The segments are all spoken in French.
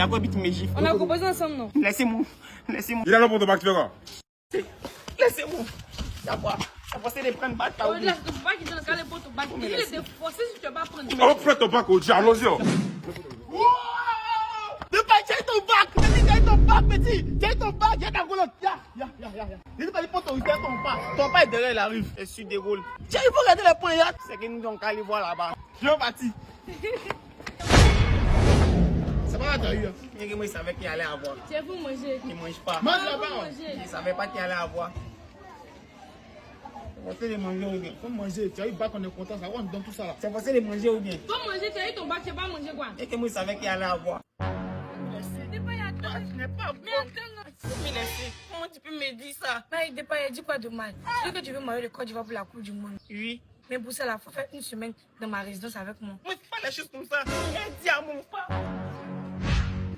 quoi, tu me gifles. On a composé ensemble, non? Laissez-moi. Laissez-moi. Il a là pour ton bac, tu fais quoi? Laissez-moi. Ça va. Ça va, c'est de prendre bac. Oh, là, ton bac, il donne quand les potes au bac. Il est déforcé si tu vas pas prendre. On va prendre ton bac au Dieu, allons-y. Ne pas tiens ton bac. Tiens ton bac, petit. Tiens ton bac. Tiens ta goulotte. Ya. Ne pas les potes, tiens ton bac. Ton bac est derrière la rue. Je suis déroule. Tiens, il faut regarder les points. C'est que nous allons aller voir là-bas. Je suis parti. Ça va, t'as eu. Moi, il savait qu'il allait avoir. Tiens, pour manger. Il ne mange pas. Mange là-bas. Il ne savait pas qu'il allait avoir. C'est facile de manger ou bien? Faut manger. Tu as eu bac, on est content. Ça va, on donne tout ça là. C'est facile de manger ou bien? Faut manger, tu as eu ton bac, tu vas pas manger quoi? Et que moi, il savait qu'il allait avoir. Tu n'es pas bon. Mais attends, Mais laissez. Comment tu peux me dire ça? mais il a dit quoi de mal? Tu dis que tu veux marier le Côte d'Ivoire pour la Coupe du Monde. Oui. Mais pour ça, il faut faire une semaine dans ma résidence avec moi. Moi, c'est pas les choses comme ça. Rien dit à mon pas.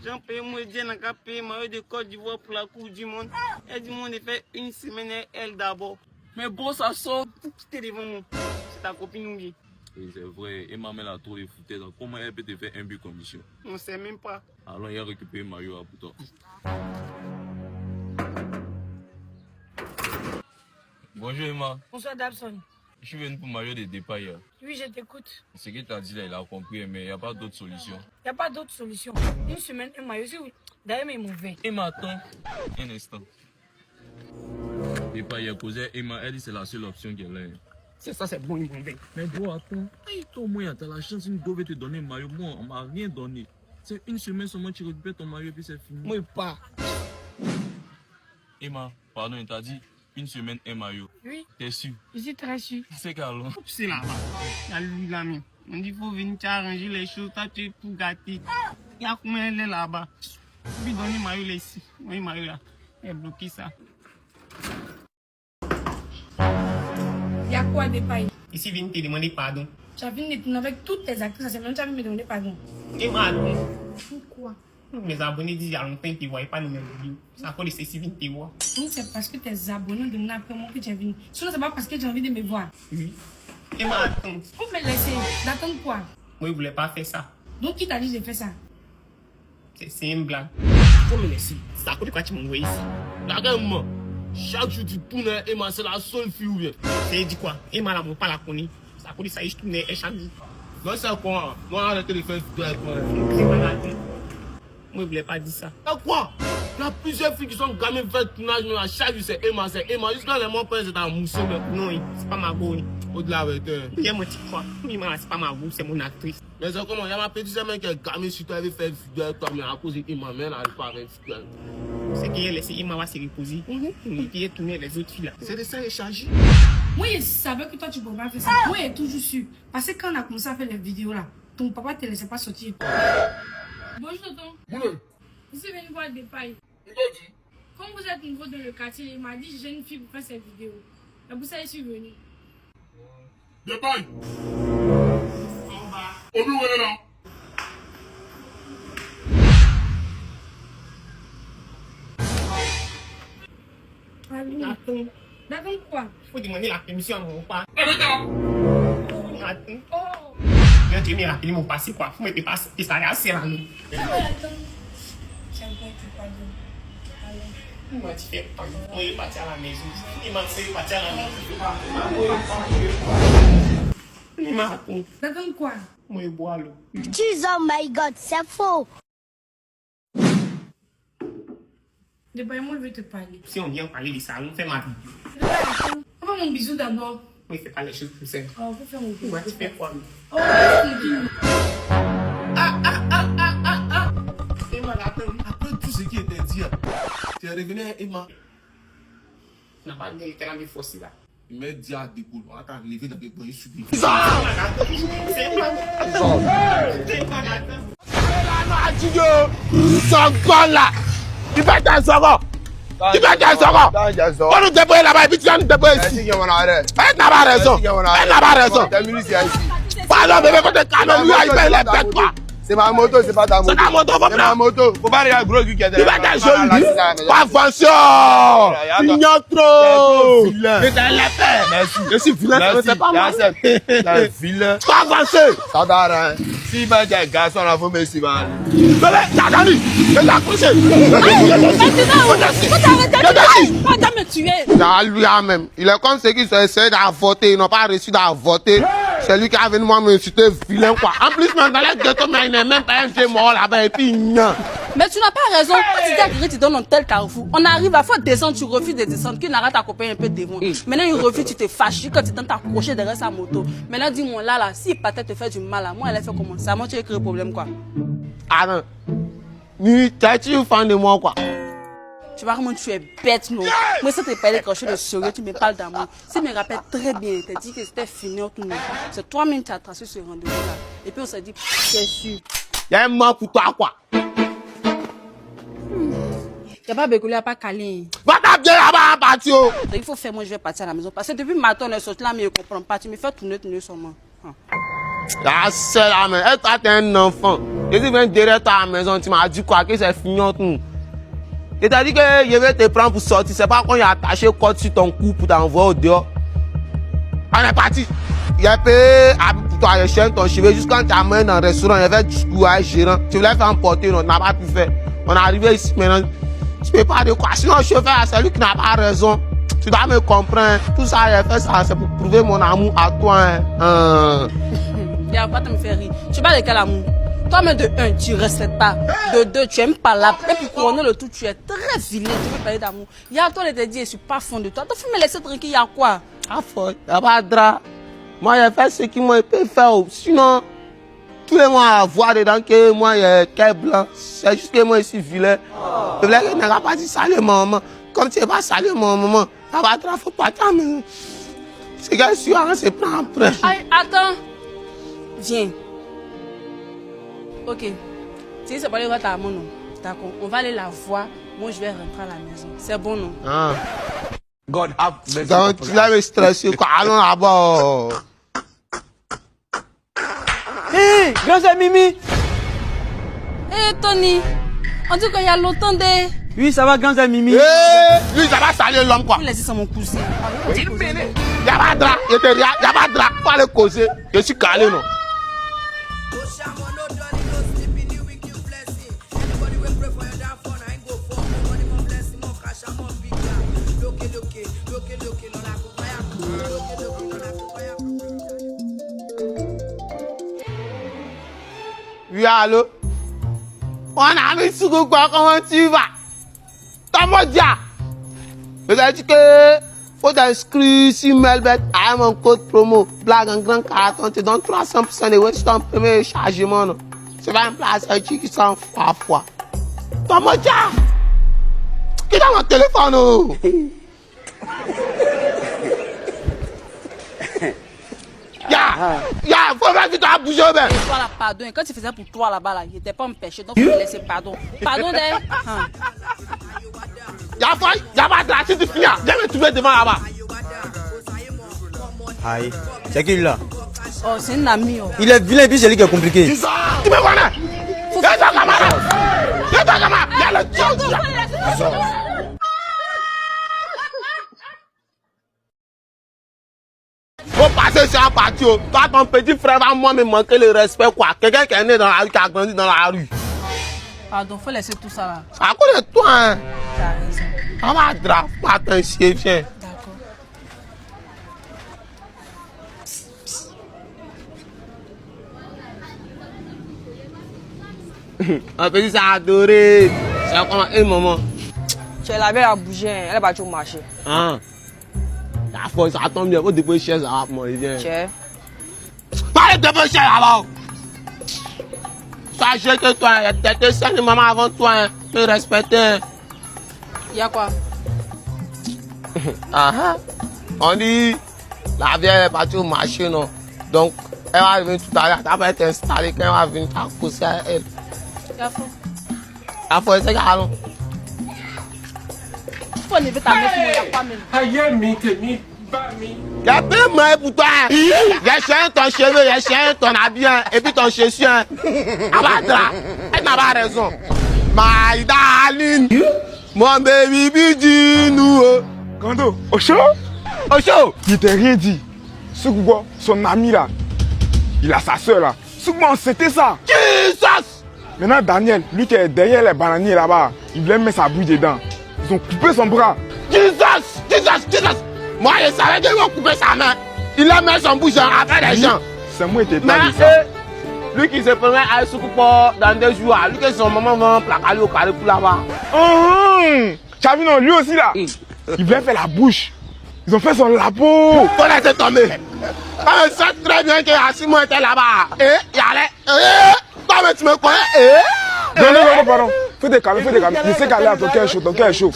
Jean paye moi, Dieu n'a qu'à payer marier de Côte d'Ivoire pour la Coupe du Monde. Elle dit, moi, on fait une semaine elle d'abord. Mais bon, ça sort pour quitter devant moi. C'est ta copine ou bien? Et c'est vrai, et ma mère a trop de foutaise. Comment elle peut te faire un but condition? On sait même pas. Alors il a récupéré Mario pour toi. Bonjour Emma, Bonsoir Dabson. je suis venu pour Mario de départ hier. Oui, je t'écoute. Ce que tu as dit là, il a compris, mais il n'y a pas d'autre solution. Il n'y a pas d'autre solution. Une semaine, un maillot, oui. D'ailleurs, mais mauvais. Emma, attends un instant. Départ hier, causé Emma, elle dit que c'est la seule option qu'elle a. C'est ça, c'est bon, il m'en Mais bro, attends. Hey, toi, moi, tu as la chance, il devait te donner Mario. Moi, on m'a rien donné. C'est une semaine seulement, tu récupères ton Mario et puis c'est fini. moi, pas. Emma, pardon, il t'a dit une semaine, un Mario. Oui, T'es sûr? je suis très sûr. C'est qu'alors. C'est là-bas. Il y a lui là, mais. On dit qu'il faut venir arranger les choses. Toi, tu es tout gâté. Il y a combien elle est là-bas? Puis donner Mario là ici. Oui, Mario là. Elle est bloquée ça. Il y a quoi de paille? Ici, viens te demander pardon. Tu as fini de tourner avec toutes tes actrices, c'est même tu as me demander pardon. Et moi, Pourquoi? mes abonnés disent il y a longtemps qu'ils ne voyaient pas nos vidéos. C'est à cause de ceci, viens te voir. Donc c'est parce que tes abonnés ont demandé après moi que tu es venu. Sinon, c'est pas parce que j'ai envie de me voir. Oui. Et moi, attends. Faut me laisser. D'attendre quoi? Moi, je ne voulais pas faire ça. Donc qui t'a dit de faire ça? C'est une blague. Faut me laisser. C'est à cause de quoi tu m'as envoyé ici. Regarde-moi. Chaque jour tu tournes, Emma, c'est la seule fille ou bien? C'est dit quoi? Emma là, mon pas la connaît. C'est à cause de ça, je tourne et chaque jour. Non, c'est quoi? Moi, arrêtez de faire vidéo avec moi. C'est pas la tête. Moi, je voulais pas dire ça. C'est quoi? Il y a plusieurs filles qui sont gamines fait tournage, mais à chaque jour c'est Emma, c'est Emma. Jusqu'à les mots c'est à mousser. Non, c'est pas ma go. Au-delà avec toi. Viens, moi, tu crois. Emma, c'est pas ma go, c'est mon actrice. Mais c'est comment? Il y a ma petite sœur qui est gamine sur toi, elle veut faire vidéo avec toi, mais à cause d'Emma, mais elle n'arrive pas à faire vidéo. C'est qu'il a laissé Emma se reposer. Et puis il a tourné les autres filles là. C'est de ça, il est chargé. Moi, je savais que toi, tu ne pouvais pas faire ça. Moi, j'ai toujours su. Parce que quand on a commencé à faire les vidéos là, ton papa ne te laissait pas sortir. Bonjour, tonton. Bonjour. Je suis venu voir des pailles. Il t'a dit? Comme vous êtes nouveau dans le quartier, il m'a dit j'ai une fille pour faire cette vidéo. Et pour ça, je suis venu. Dépaille. Obi, où est là? Attends. D'accord quoi? Faut demander la permission à mon papa. Attends. Oh! Viens te mettre la permission, mon passé quoi. Faut me passer. Et ça a assez là. Attends. J'aime bien que tu parles. Il m'a dit fait pas. Moi, il est parti à la maison. Il m'a fait partir à la maison. Il m'a raconté. D'accord quoi? Moi, je bois l'eau. Jesus, oh my God, c'est faux. De paille, moi, je veux te parler. Si on vient parler de ça, on fait ma vidéo. Attends, on va mon bisou d'abord. Moi, il fait pas les choses pour ça. Oh, on peut faire mon bisou. Il m'a dit fait quoi, lui? Oh, tranquille. Il m'a raconté. Après tout ce qui était dit, tu es revenu à Emma. Il n'a pas dit qu'il était là, mais forcé là. Il m'a dit à découle, on va t'enlever dans les points subis. C'est pas Tu fais ta sogo. Tu fais ta sogo. On nous débrouille là-bas et puis tu vas nous débrouiller ici. Elle n'a pas raison. Elle n'a pas raison. Pardon, bébé, quand tu calmes, lui, il paye les bêtes, quoi. C'est ma moto, c'est pas ta moto. C'est ta moto, c'est ma moto. Faut pas regarder gros qui est Tu vas t'en joli. Pas attention. Il y a trop. Mais t'as la paix. Merci. Je suis vilain, c'est pas mal. T'es vilain. Pas avancer. Ça donne. Si ben t'es garçon, là, faut me suivre. Bébé, t'as gagné. Je t'ai accroché. Faut me tuer. Dans lui-même. Il est comme ceux qui sont essayés d'avorter. Ils n'ont pas réussi d'avorter. C'est lui qui a venu moi m'insulter, vilain quoi. En plus, dans les ghettos, il n'est même pas un vieux mort là-bas et puis non. Mais tu n'as pas raison. Quand tu dis à quelqu'un, tu donnes un tel carrefour. On arrive à faire descendre, tu refuses de descendre. Qui n'arrête ta copain un peu devant. Maintenant, il refuse, tu te fâches quand tu tentes t'accrocher derrière sa moto. Maintenant, dis-moi là, si peut-être te fait du mal à moi, elle a fait comment ça? Moi, tu as créé le problème quoi. Ah non. Tu fan de moi quoi. Tu vois comment tu es bête, non? Moi, ça te parle quand je suis de sérieux, tu me parles d'amour. Si me rappelle très bien, tu as dit que c'était fini tout le monde. C'est toi-même qui as tracé ce rendez-vous-là. Et puis on s'est dit, c'est sûr. Il y a un mot pour toi quoi. Il n'y a pas bécoulé, il n'y a pas câlin. Va t'as bien là-bas à partir. Il faut faire, moi je vais partir à la maison. Parce que depuis matin, on est sorti là, mais je ne comprends pas. Tu me fais tourner seulement. Ah, c'est là, mais toi, t'es un enfant. Je dis, viens derrière ta maison, tu m'as dit quoi, que c'est fini tout. Et t'as dit que je vais te prendre pour sortir. C'est pas quand il a attaché le code sur ton cou pour t'envoyer au dehors. On est parti. Il a payé pour toi, il chaîne ton cheveu. Jusqu'à quand tu amènes dans le restaurant, il y avait du coup à gérant. Tu voulais faire emporter, on n'a pas pu faire. On est arrivé ici maintenant. Tu peux pas de quoi. Sinon, le chauffeur, c'est lui qui n'a pas raison. Tu dois me comprendre. Tout ça, j'ai fait ça, c'est pour prouver mon amour à toi. Il n'y a pas de me faire rire. Tu parles de quel amour? Toi-même, de 1, tu ne respectes pas. De 2, tu n'aimes pas là. Et puis, couronner le tout, tu es très vilain. Tu veux parler d'amour. Il y a toi, je te dis, je ne suis pas fond de toi. Toi, faut me laisser tranquille, il y a quoi? Ah, faut. Il n'y a pas de drap. Moi, j'ai fait ce qu'ils m'ont pu faire. Sinon, tous les mois, à voir dedans que moi, il y a quel blanc. C'est juste que moi, je suis vilain. Je voulais que tu n'aies pas dit salut, maman. Comme tu n'es pas salut, maman, il n'y a pas de drap, faut pas t'amener. C'est que je suis en se prendre après. Attends. Viens. Ok. Tu dis c'est pas aller voir ta maman, non? D'accord. On va aller la voir. Moi, je vais rentrer à la maison. C'est bon, non? Ah. God have mercy. Donc, tu l'avais stressé, quoi. Allons là-bas. Hé, grand Zé Mimi. Hé, Tony. On dit qu'il y a longtemps de... Oui, ça va, grand Zé Mimi. Lui, ça va salir l'homme, quoi. Vous laissez ça, mon cousin. Il n'y a pas de drap. Il n'y a pas de drap. Faut aller causer. Je suis calé, non? Oui, allô? On a mis sur quoi? Comment tu vas? Comment dire? Je t'ai dit que faut t'inscrire sur Melbet à mon code promo. Blague en grand carton, tu donnes 300% de watch ton premier chargement. Non? C'est pas une place qui s'en fois. Comment dire? Qui est dans mon téléphone? Oh? Faut pas que tu as bougé, ben. Toi, là, pardon. Quand tu faisais pour toi là-bas, là, il n'était pas empêché. Donc, il me laissait pardon. Pardon, d'ailleurs. Y'a pas de la si tu finis. Viens me trouver devant là-bas. Aïe, c'est qui là? Oh, c'est un ami. Oh. Il est vilain et puis c'est lui qui est compliqué. Tu me connais? Viens ton camarade. Viens ton camarade. Viens le Dieu. Faut passer sur un parti. Toi, ton petit frère va moi me manquer le respect, quoi. Quelqu'un qui est né dans la rue, qui a grandi dans la rue. Pardon, faut laisser tout ça là. À cause de toi, hein. Tu as raison. On va drap, pas t'inquiéter, viens. D'accord. Un petit ça adoré. C'est comment un moment. Tu es la belle à bouger, elle est partie au marché. Ah. La force, ça tombe bien. Faut déposer chaise là, moi, viens. Tu es. Pas de déposer chaise là-bas. Sachez que toi, t'étais seule de maman avant toi, me respecter. Il y a quoi? On dit, la vieille est partie au marché, non? Donc, elle va venir tout à l'heure, elle va être installée, quand elle va venir t'accoster à elle. Il y a faux. La force, c'est qu'allons. Faut enlever ta meuf, il y a pas même. Aïe, mais que ni. J'ai pris moi pour toi. J'ai changé ton cheveu, j'ai changé ton habit et puis ton chaussure. Abadra, elle n'a pas raison. My darling, mon baby bidou. Gando, Ocho, Ocho, il t'a rien dit. Soukbo, son ami là, il a sa soeur là. Soukbo, c'était ça. Jesus. Maintenant, Daniel, lui qui est derrière les bananiers là-bas, il voulait mettre sa bouille dedans. Ils ont coupé son bras. Jesus. Moi, je savais qu'ils vont couper sa main. Il a mis son bouche après les gens. C'est moi qui t'ai pas Mais dit ça. lui qui se permet à Soukoupo dans 2 jours, lui que son maman va plaquer au carré pour là-bas. Tu as vu, non, lui aussi là, il voulait faire la bouche. Ils ont fait son labo. On laisse tomber. On sait très bien que Assimo était là-bas. Il allait. Toi, mais tu me connais. Non, pardon. Fais des calmes. Je sais qu'elle est à ton cœur chaud,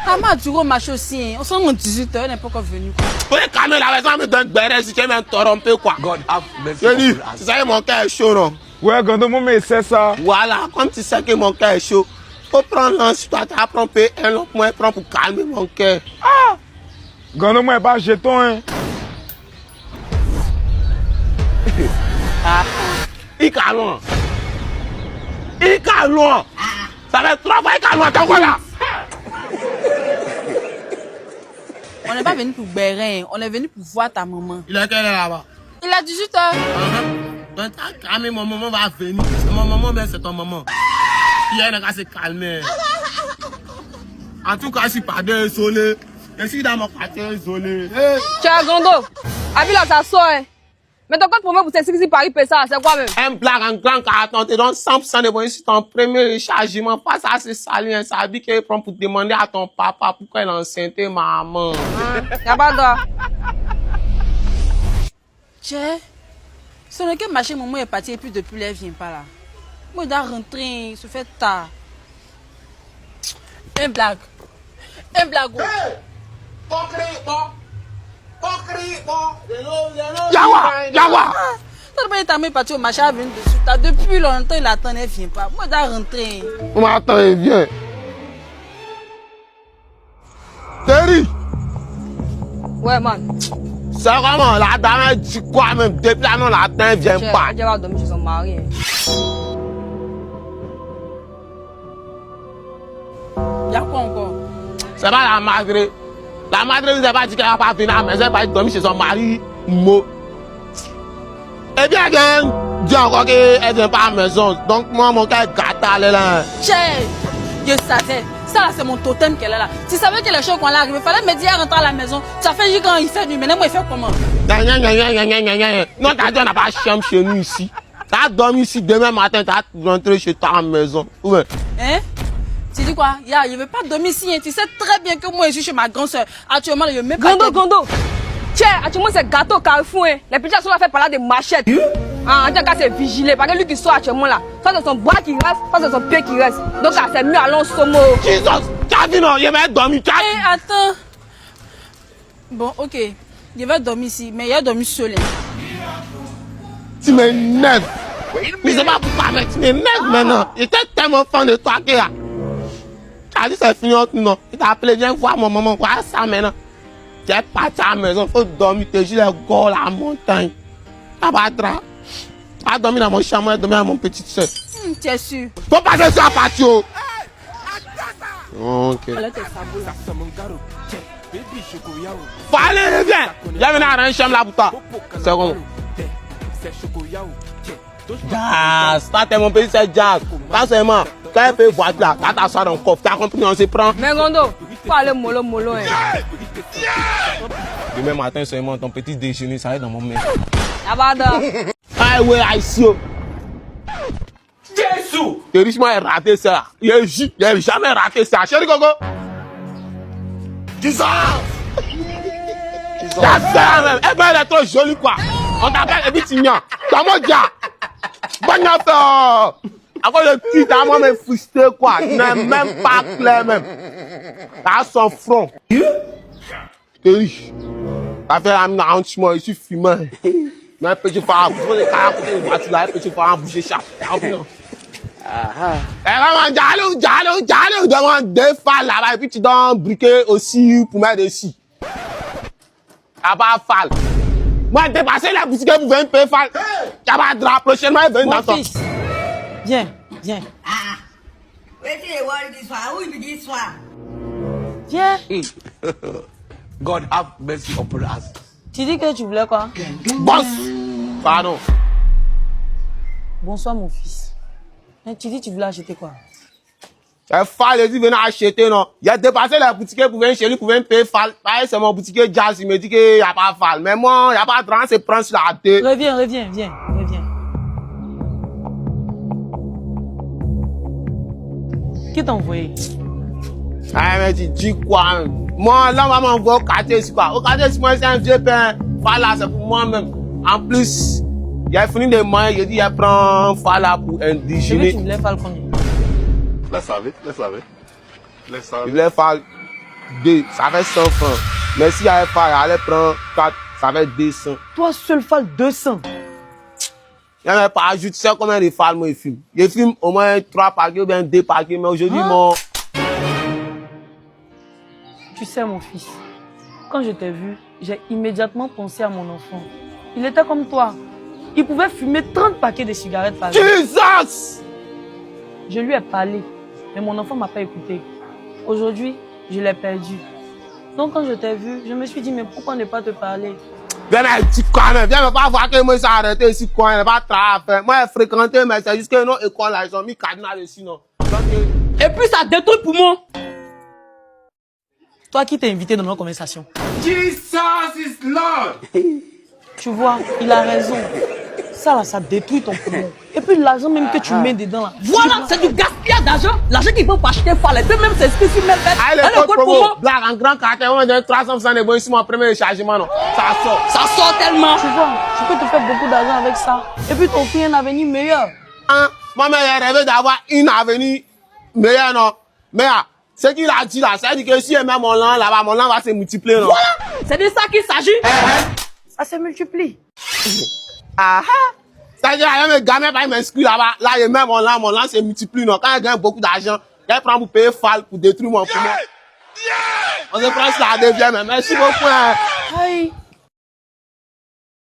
Comment tu vas marcher aussi? On s'en 18h, on n'est pas encore venu. Faut les calmer la maison, me donne béret si tu veux m'interrompre quoi. God have mercy. Je dis, tu sais que mon cœur est chaud, non? Ouais, Gando, moi, mais c'est ça. Voilà, comme tu sais que mon cœur est chaud, faut prendre l'un sur toi, tu vas prendre un autre moins, prendre pour calmer mon cœur. Gando, moi, pas jeton, hein. Il calme. Ça fait 3 fois qu'il calme, t'as quoi là? On n'est pas venu pour bérer, on est venu pour voir ta maman. Il est quelle heure là-bas? Il a 18h. Donc, t'as calmé, mon maman va venir. C'est mon maman, mais c'est ton maman. Il n'a qu'à se calmer. En tout cas, je suis pas désolé. Je suis dans mon quartier isolé. Tiens, Gando, habille là, ça sort, hein. Mais ton code promo pour t'inscrire Paris Pessa, c'est quoi même? Un blague en grand carton, te donne 100% de bonus sur ton premier rechargement. Pas ça, c'est salé. Ça dit qu'il prend pour demander à ton papa pourquoi il est enceinte, maman. Y'a pas de droit. Tiens, c'est le que machin, maman est parti et puis depuis là, elle vient pas là. Moi, il doit rentrer, il se fait tard. Un blague. Yawa! T'as pas été amené parti au machin à venir dessus. T'as depuis longtemps, il attend, elle vient pas. Moi, il doit rentrer. On m'attend, il vient. Terry! Ouais, man. C'est vraiment, la dame, elle dit quoi même? Depuis là, non, la dame, vient pas. Elle va dormir chez son mari. Y'a quoi encore? C'est pas la madre. La madre vous a pas dit qu'elle va pas venir à la maison, elle va dormir chez son mari. Mo. Eh bien, elle dit encore qu'elle vient pas à la maison. Donc, moi, mon cœur est gâté là. Tiens, je savais. Ça, là, c'est mon totem qu'elle est là. Tu savais que les choses qu'on est arrivé, il fallait me dire à rentrer à la maison. Ça fait juste quand il fait nuit. Maintenant, moi, il fait comment? Non, t'as dit, on n'a pas de chambre chez nous ici. T'as dormi ici demain matin, t'as rentré chez toi à la maison. Ouais. Hein? Tu dis quoi? Ya, je ne veux pas dormir ici. Hein. Tu sais très bien que moi, je suis chez ma grande soeur. Actuellement, je ne mets pas. Gando. Tiens, actuellement, c'est gâteau Carrefour. Hein. Les petits sont là fait par là des machettes. Ah, en tout cas, c'est vigilé. Parce que lui qui sort actuellement là, ça c'est son bras qui reste, ça c'est son pied qui reste. Donc, là, c'est mieux à l'ensomo. Jesus! T'as dit non, il va dormir. Eh, attends. Bon, ok. Je vais dormir ici, mais il a dormi seul. Tu m'énerves. Mais c'est pas pourquoi, mais tu m'énerves maintenant. J'étais tellement fan de toi que là. Tu as dit c'est fini entre nous, non? Il t'a appelé, viens voir mon maman, voir ça maintenant. Tu es parti à la maison, il faut dormir, tu es les gars, la montagne. Tu vas dormir dans mon chambre, dormir dans mon petit soeur. Tu es sûr? Faut passer sur la patio. Ok. Allez, tes sabots là. Faut aller, viens. Viens venir dans une chambre là pour toi. C'est comment? Jazz, ça t'es mon petit, c'est Jazz. Pas seulement, quand elle peut voir là, quand t'as ça dans le coffre, t'as compris, on se prend. Mais Gando, faut aller mollo, hein. Demain matin seulement, ton petit déjeuner, ça va être dans mon main. Y'a pas de droit. Ah ouais, ici. Jésus! Le riche est raté ça. Il a jamais raté ça. Chérie Gogo. Jesus! Ça même. Eh ben, elle est trop jolie quoi. On t'appelle Ebitignan. Comment dire? Bonne affaire. Encore le petit, t'as moi me frustré quoi. Tu n'es même pas clair même. T'as son front. T'es riche. T'as fait la mine à un petit mois, il suffit fumeur. Mais un petit phare, vous prenez 40 côté de voiture là, un petit phare bouger chaque. Eh vraiment, j'allais, demande deux phares là-bas, et puis tu donnes un briquet aussi pour mettre dessus. a pas Fall. Moi, dépasser la boutique pour venir payer Fall. Tu vas drap prochainement et venir dans Mon ton. fils, viens, viens. Viens. God have mercy upon us. Tu dis que tu voulais quoi? Boss. Pardon. Bonsoir, mon fils. Mais tu dis que tu voulais acheter quoi? Fall, il dit venir acheter, non. Il a dépassé la boutique pour venir chez lui pour venir payer Fall. Pareil, c'est mon boutique Jazz, il me dit qu'il n'y a pas Fall. Mais moi, il n'y a pas de drap, c'est prendre sur la tête. Reviens, reviens, viens, reviens. Qui t'a envoyé? Ah, mais tu dis quoi? Moi, là, on va m'envoyer au quartier ici, quoi. Au quartier ici, moi, c'est un vieux père. Fala, c'est pour moi-même. En plus, il a fini de manger, il dit, il prend Fala pour Je veux indigéner. tu voulais faire combien? Laisse avec, laisse avec. Laisse Il avec. voulait faire 2, ça fait 100 francs. Mais si il avait pas, il allait prendre 4, ça fait 200. Toi seul faire 200. Il n'avait pas ajouté, tu sais combien de films il filme? Il filme au moins 3 paquets ou bien 2 paquets, mais aujourd'hui, mon... Tu sais, mon fils, quand je t'ai vu, j'ai immédiatement pensé à mon enfant. Il était comme toi. Il pouvait fumer 30 paquets de cigarettes par jour. Jesus! Je lui ai parlé, mais mon enfant ne m'a pas écouté. Aujourd'hui, je l'ai perdu. Donc quand je t'ai vu, je me suis dit, mais pourquoi ne pas te parler? Viens un petit coin, viens me pas voir que moi j'ai arrêté ici coin, il n'y a pas de travail à faire. Moi j'ai fréquenté, mais c'est juste que non, école là, ils ont mis cadenas dessus, non. Donc, Et puis ça détruit pour moi. Toi qui t'es invité dans nos conversations. Jesus is Lord. Tu vois, il a raison. Ça là, ça détruit ton poumon. Et puis l'argent même que tu mets dedans là. Voilà, c'est du gaspillage d'argent. L'argent qu'il faut pour acheter Fall. Et puis même c'est ce que tu mets. ah, les codes promo, blague en grand quartier, on donne 300% de bons ici, mon premier chargement, non. Ça sort. Ça sort tellement. Tu vois, tu peux te faire beaucoup d'argent avec ça. Et puis ton fils a un avenir meilleur. Hein? Moi-même, j'ai rêvé d'avoir une avenue meilleure, non. Mais, ce qu'il a dit là, ça veut dire que si je mets mon lan là-bas, mon lan va se multiplier, non. Voilà, c'est de ça qu'il s'agit. Ça se multiplie. Ah ah! C'est-à-dire, il y a même un gamin qui m'inscrit là-bas. Là, il met mon lan se multiplie, non. Quand il gagne beaucoup d'argent, il prend pour payer Fall pour détruire mon poumon. On se prend sur la deuxième, mais merci beaucoup. Hein. Aïe.